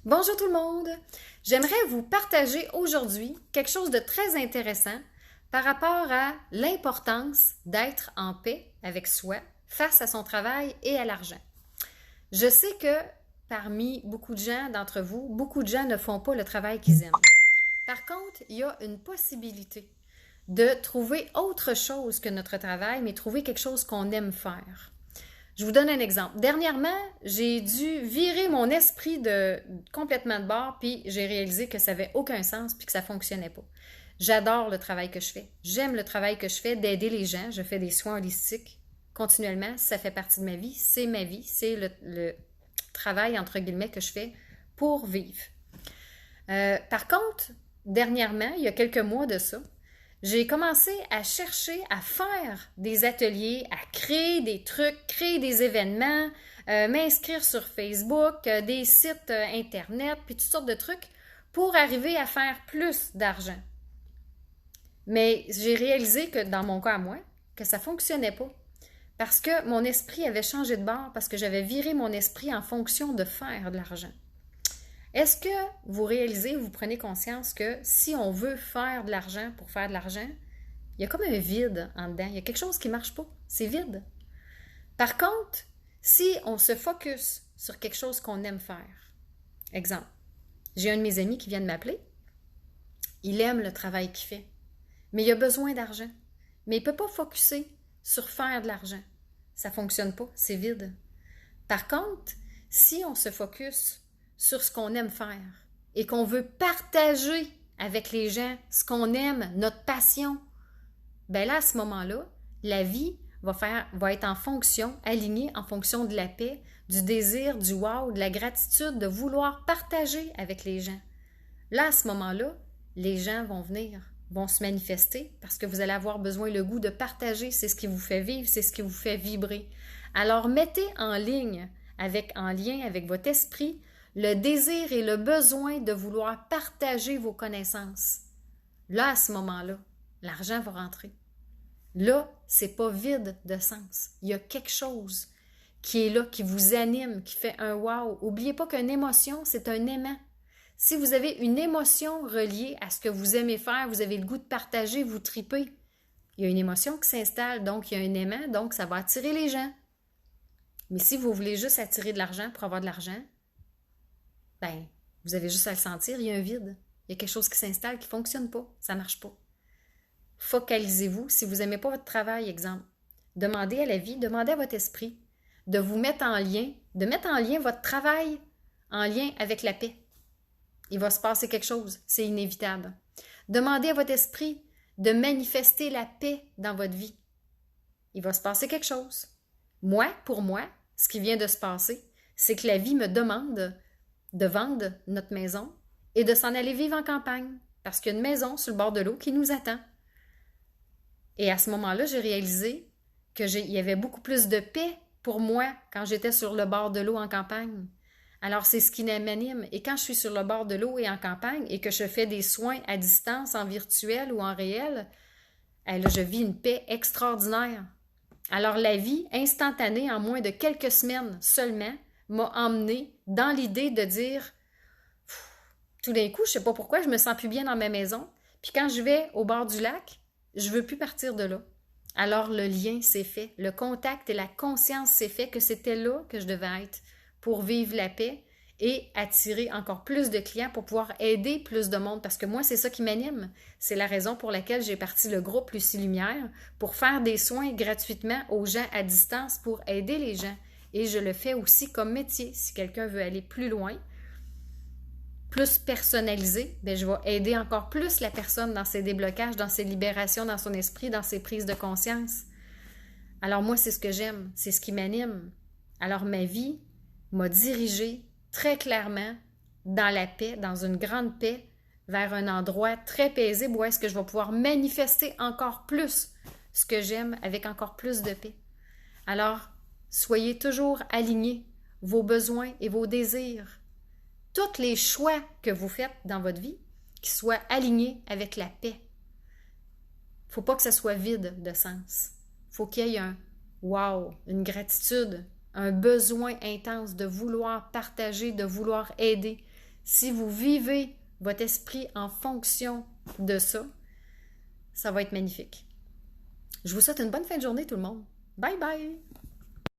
Bonjour tout le monde! J'aimerais vous partager aujourd'hui quelque chose de très intéressant par rapport à l'importance d'être en paix avec soi face à son travail et à l'argent. Je sais que parmi beaucoup de gens d'entre vous, beaucoup de gens ne font pas le travail qu'ils aiment. Par contre, il y a une possibilité de trouver autre chose que notre travail, mais trouver quelque chose qu'on aime faire. Je vous donne un exemple. Dernièrement, j'ai dû virer mon esprit complètement de bord, puis j'ai réalisé que ça n'avait aucun sens, puis que ça ne fonctionnait pas. J'adore le travail que je fais. J'aime le travail que je fais d'aider les gens. Je fais des soins holistiques continuellement. Ça fait partie de ma vie. C'est ma vie. C'est le travail, entre guillemets, que je fais pour vivre. Par contre, dernièrement, il y a quelques mois de ça, j'ai commencé à chercher à faire des ateliers, à créer des trucs, créer des événements, m'inscrire sur Facebook, des sites Internet, puis toutes sortes de trucs pour arriver à faire plus d'argent. Mais j'ai réalisé que dans mon cas à moi, que ça ne fonctionnait pas. Parce que mon esprit avait changé de bord, parce que j'avais viré mon esprit en fonction de faire de l'argent. Est-ce que vous réalisez, vous prenez conscience que si on veut faire de l'argent pour faire de l'argent, il y a comme un vide en dedans. Il y a quelque chose qui ne marche pas. C'est vide. Par contre, si on se focus sur quelque chose qu'on aime faire, exemple, j'ai un de mes amis qui vient de m'appeler. Il aime le travail qu'il fait, mais il a besoin d'argent. Mais il ne peut pas focuser sur faire de l'argent. Ça ne fonctionne pas, c'est vide. Par contre, si on se focus sur ce qu'on aime faire et qu'on veut partager avec les gens ce qu'on aime, notre passion, bien là, à ce moment-là, la vie va être en fonction, alignée en fonction de la paix, du désir, du wow, de la gratitude, de vouloir partager avec les gens. Là, à ce moment-là, les gens vont venir, vont se manifester parce que vous allez avoir besoin le goût de partager, c'est ce qui vous fait vivre, c'est ce qui vous fait vibrer. Alors, mettez en lien avec votre esprit le désir et le besoin de vouloir partager vos connaissances. Là, à ce moment-là, l'argent va rentrer. Là, c'est pas vide de sens. Il y a quelque chose qui est là, qui vous anime, qui fait un wow. N'oubliez pas qu'une émotion, c'est un aimant. Si vous avez une émotion reliée à ce que vous aimez faire, vous avez le goût de partager, vous tripez, il y a une émotion qui s'installe, donc il y a un aimant, donc ça va attirer les gens. Mais si vous voulez juste attirer de l'argent pour avoir de l'argent, ben, vous avez juste à le sentir, il y a un vide. Il y a quelque chose qui s'installe, qui ne fonctionne pas, ça ne marche pas. Focalisez-vous. Si vous n'aimez pas votre travail, exemple, demandez à la vie, demandez à votre esprit de vous mettre en lien, de mettre en lien votre travail en lien avec la paix. Il va se passer quelque chose, c'est inévitable. Demandez à votre esprit de manifester la paix dans votre vie. Il va se passer quelque chose. Pour moi, ce qui vient de se passer, c'est que la vie me demande de vendre notre maison et de s'en aller vivre en campagne parce qu'il y a une maison sur le bord de l'eau qui nous attend. Et à ce moment-là, j'ai réalisé qu'il y avait beaucoup plus de paix pour moi quand j'étais sur le bord de l'eau en campagne. Alors, c'est ce qui m'anime. Et quand je suis sur le bord de l'eau et en campagne et que je fais des soins à distance, en virtuel ou en réel, là, je vis une paix extraordinaire. Alors, la vie instantanée, en moins de quelques semaines seulement, m'a emmenée dans l'idée de dire tout d'un coup, je ne sais pas pourquoi, je me sens plus bien dans ma maison. Puis quand je vais au bord du lac, je ne veux plus partir de là. Alors le lien s'est fait, le contact et la conscience s'est fait que c'était là que je devais être pour vivre la paix et attirer encore plus de clients pour pouvoir aider plus de monde. Parce que moi, c'est ça qui m'anime. C'est la raison pour laquelle j'ai parti le groupe Lucie Lumière pour faire des soins gratuitement aux gens à distance pour aider les gens. Et je le fais aussi comme métier. Si quelqu'un veut aller plus loin, plus personnalisé, bien, je vais aider encore plus la personne dans ses déblocages, dans ses libérations, dans son esprit, dans ses prises de conscience. Alors moi, c'est ce que j'aime, c'est ce qui m'anime. Alors ma vie m'a dirigée très clairement dans la paix, dans une grande paix, vers un endroit très paisible où est-ce que je vais pouvoir manifester encore plus ce que j'aime avec encore plus de paix. Alors, soyez toujours alignés, vos besoins et vos désirs. Tous les choix que vous faites dans votre vie, qui soient alignés avec la paix. Il ne faut pas que ça soit vide de sens. Il faut qu'il y ait un wow, une gratitude, un besoin intense de vouloir partager, de vouloir aider. si vous vivez votre esprit en fonction de ça, ça va être magnifique. Je vous souhaite une bonne fin de journée tout le monde. Bye bye!